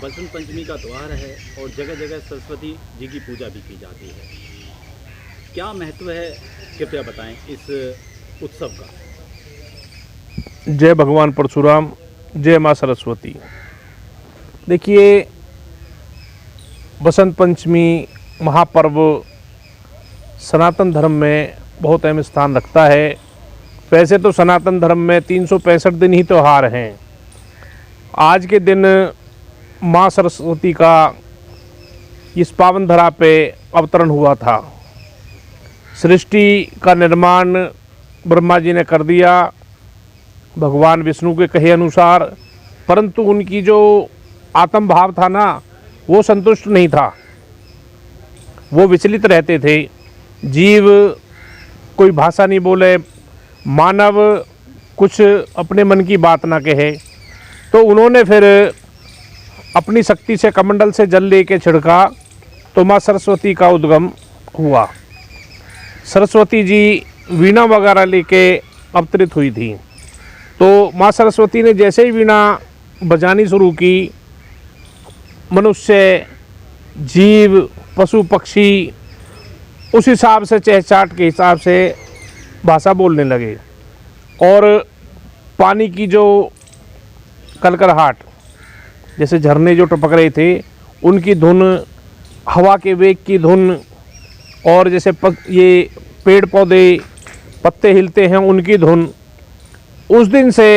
बसंत पंचमी का त्यौहार है और जगह जगह सरस्वती जी की पूजा भी की जाती है। क्या महत्व है, कृपया बताएं इस उत्सव का। जय भगवान परशुराम, जय माँ सरस्वती। देखिए, बसंत पंचमी महापर्व सनातन धर्म में बहुत अहम स्थान रखता है। वैसे तो सनातन धर्म में 365 दिन ही त्यौहार हैं। आज के दिन माँ सरस्वती का इस पावन धरा पे अवतरण हुआ था। सृष्टि का निर्माण ब्रह्मा जी ने कर दिया भगवान विष्णु के कहे अनुसार, परंतु उनकी जो आत्म भाव था ना, वो संतुष्ट नहीं था। वो विचलित रहते थे। जीव कोई भाषा नहीं बोले, मानव कुछ अपने मन की बात ना कहे, तो उन्होंने फिर अपनी शक्ति से कमंडल से जल लेके छिड़का, तो माँ सरस्वती का उद्गम हुआ। सरस्वती जी वीणा वगैरह लेके अवतरित हुई थी। तो माँ सरस्वती ने जैसे ही वीणा बजानी शुरू की, मनुष्य, जीव, पशु पक्षी उस हिसाब से, चहचाट के हिसाब से भाषा बोलने लगे। और पानी की जो कलकलाहट, जैसे झरने जो टपक रहे थे उनकी धुन, हवा के वेग की धुन, और जैसे ये पेड़ पौधे पत्ते हिलते हैं उनकी धुन, उस दिन से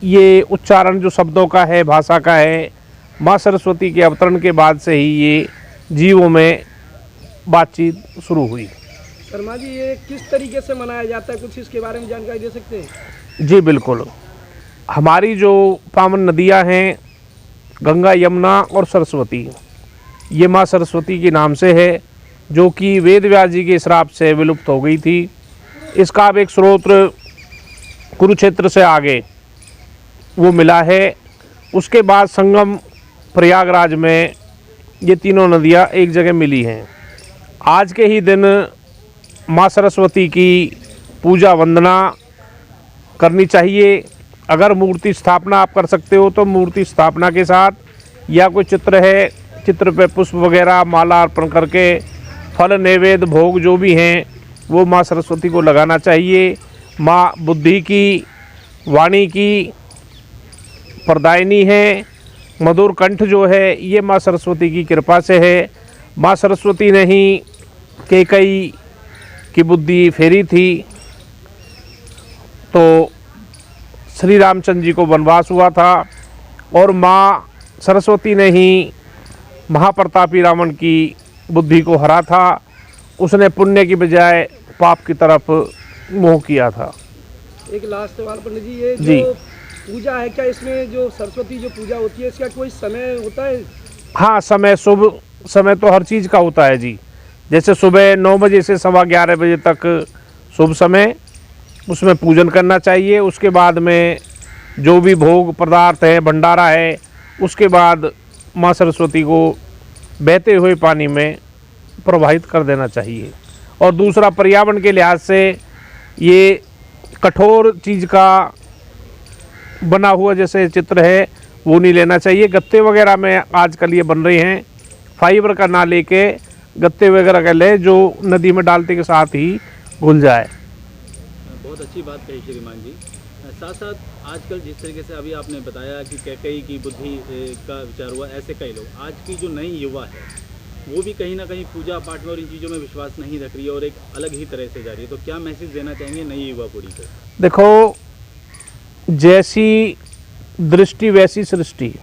ये उच्चारण जो शब्दों का है, भाषा का है, माँ सरस्वती के अवतरण के बाद से ही ये जीवों में बातचीत शुरू हुई। शर्मा जी, ये किस तरीके से मनाया जाता है, कुछ इसके बारे में जानकारी दे सकते हैं? जी बिल्कुल। हमारी जो पावन नदियाँ हैं, गंगा, यमुना और सरस्वती, ये माँ सरस्वती के नाम से है, जो कि वेद व्यास जी के श्राप से विलुप्त हो गई थी। इसका अब एक स्रोत कुरुक्षेत्र से आगे वो मिला है। उसके बाद संगम प्रयागराज में ये तीनों नदियाँ एक जगह मिली हैं। आज के ही दिन माँ सरस्वती की पूजा वंदना करनी चाहिए। अगर मूर्ति स्थापना आप कर सकते हो तो मूर्ति स्थापना के साथ, या कोई चित्र है, चित्र पे पुष्प वगैरह माला अर्पण करके फल नैवेद्य भोग जो भी हैं वो माँ सरस्वती को लगाना चाहिए। माँ बुद्धि की, वाणी की प्रदायिनी है। मधुर कंठ जो है ये माँ सरस्वती की कृपा से है। माँ सरस्वती ने ही कैकेयी की बुद्धि फेरी थी, तो श्री रामचंद्र जी को वनवास हुआ था, और माँ सरस्वती ने ही महाप्रतापी रावण की बुद्धि को हरा था। उसने पुण्य की बजाय पाप की तरफ मोह किया था। एक लास्ट सवाल पंडित जी, ये जो पूजा है, क्या इसमें जो सरस्वती जो पूजा होती है इसका कोई समय होता है? हाँ, समय, शुभ समय तो हर चीज़ का होता है जी। जैसे सुबह 9 बजे से 11:15 बजे तक शुभ समय, उसमें पूजन करना चाहिए। उसके बाद में जो भी भोग पदार्थ है, भंडारा है, उसके बाद माँ सरस्वती को बहते हुए पानी में प्रवाहित कर देना चाहिए। और दूसरा, पर्यावरण के लिहाज से ये कठोर चीज़ का बना हुआ जैसे चित्र है वो नहीं लेना चाहिए। गत्ते वगैरह में आजकल ये बन रहे हैं, फाइबर का ना लेके गत्ते वगैरह का ले, जो नदी में डालते के साथ ही घुल जाए। बहुत अच्छी बात कही श्रीमान जी। साथ साथ आजकल जिस तरीके से अभी आपने बताया कि कैकेयी की बुद्धि का विचार हुआ, ऐसे कई लोग, आज की जो नई युवा है वो भी कहीं ना कहीं पूजा पाठ में और इन चीज़ों में विश्वास नहीं रख रही है और एक अलग ही तरह से जा रही है। तो क्या मैसेज देना चाहेंगे नई युवा पीढ़ी को? देखो, जैसी दृष्टि वैसी सृष्टि,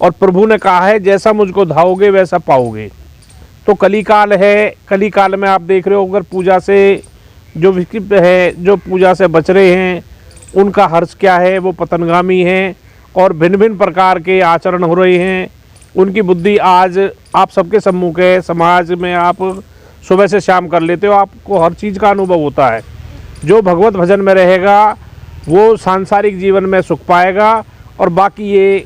और प्रभु ने कहा है जैसा मुझको धाओगे वैसा पाओगे। तो कलिकाल है, कलिकाल में आप देख रहे हो, अगर पूजा से जो विक्षिप्त है, जो पूजा से बच रहे हैं, उनका हर्ष क्या है, वो पतनगामी हैं और भिन्न भिन्न प्रकार के आचरण हो रहे हैं। उनकी बुद्धि आज आप सबके सम्मुख है, समाज में आप सुबह से शाम कर लेते हो, आपको हर चीज़ का अनुभव होता है। जो भगवत भजन में रहेगा वो सांसारिक जीवन में सुख पाएगा, और बाकी ये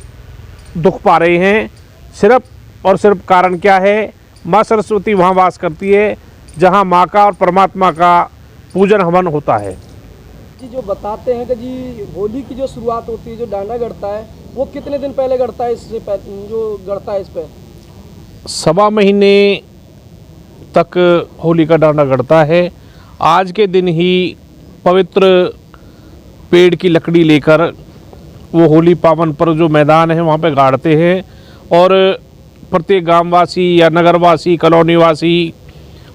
दुख पा रहे हैं। सिर्फ और सिर्फ कारण क्या है? माँ सरस्वती वहाँ वास करती है जहाँ माँ का और परमात्मा का पूजन हवन होता है। जी, जो बताते हैं कि जी होली की जो शुरुआत होती है, जो डांडा गड़ता है, वो कितने दिन पहले गड़ता है जो गड़ता है इस पे? सवा महीने तक होली का डांडा गड़ता है। आज के दिन ही पवित्र पेड़ की लकड़ी लेकर वो होली पावन पर जो मैदान है वहाँ पे गाड़ते हैं और प्रत्येक गांववासी या नगरवासी कॉलोनी वासी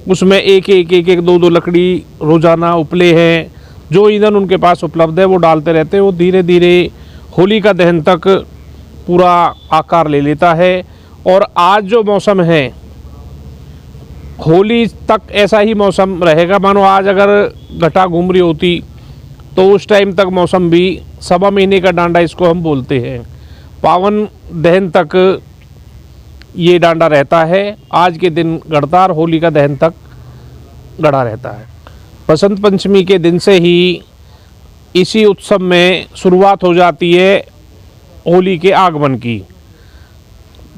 उसमें एक दो लकड़ी रोज़ाना उपले हैं जो ईंधन उनके पास उपलब्ध है वो डालते रहते हैं। वो धीरे धीरे होली का दहन तक पूरा आकार ले लेता है। और आज जो मौसम है होली तक ऐसा ही मौसम रहेगा। मानो आज अगर घटा घूम रही होती तो उस टाइम तक मौसम भी सवा महीने का डांडा इसको हम बोलते हैं। पावन दहन तक ये डांडा रहता है। आज के दिन गड़ता और होली का दहन तक गड़ा रहता है। बसंत पंचमी के दिन से ही इसी उत्सव में शुरुआत हो जाती है होली के आगमन की।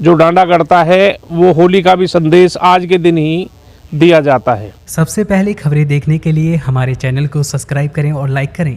जो डांडा गड़ता है वो होली का भी संदेश आज के दिन ही दिया जाता है। सबसे पहले खबरें देखने के लिए हमारे चैनल को सब्सक्राइब करें और लाइक करें।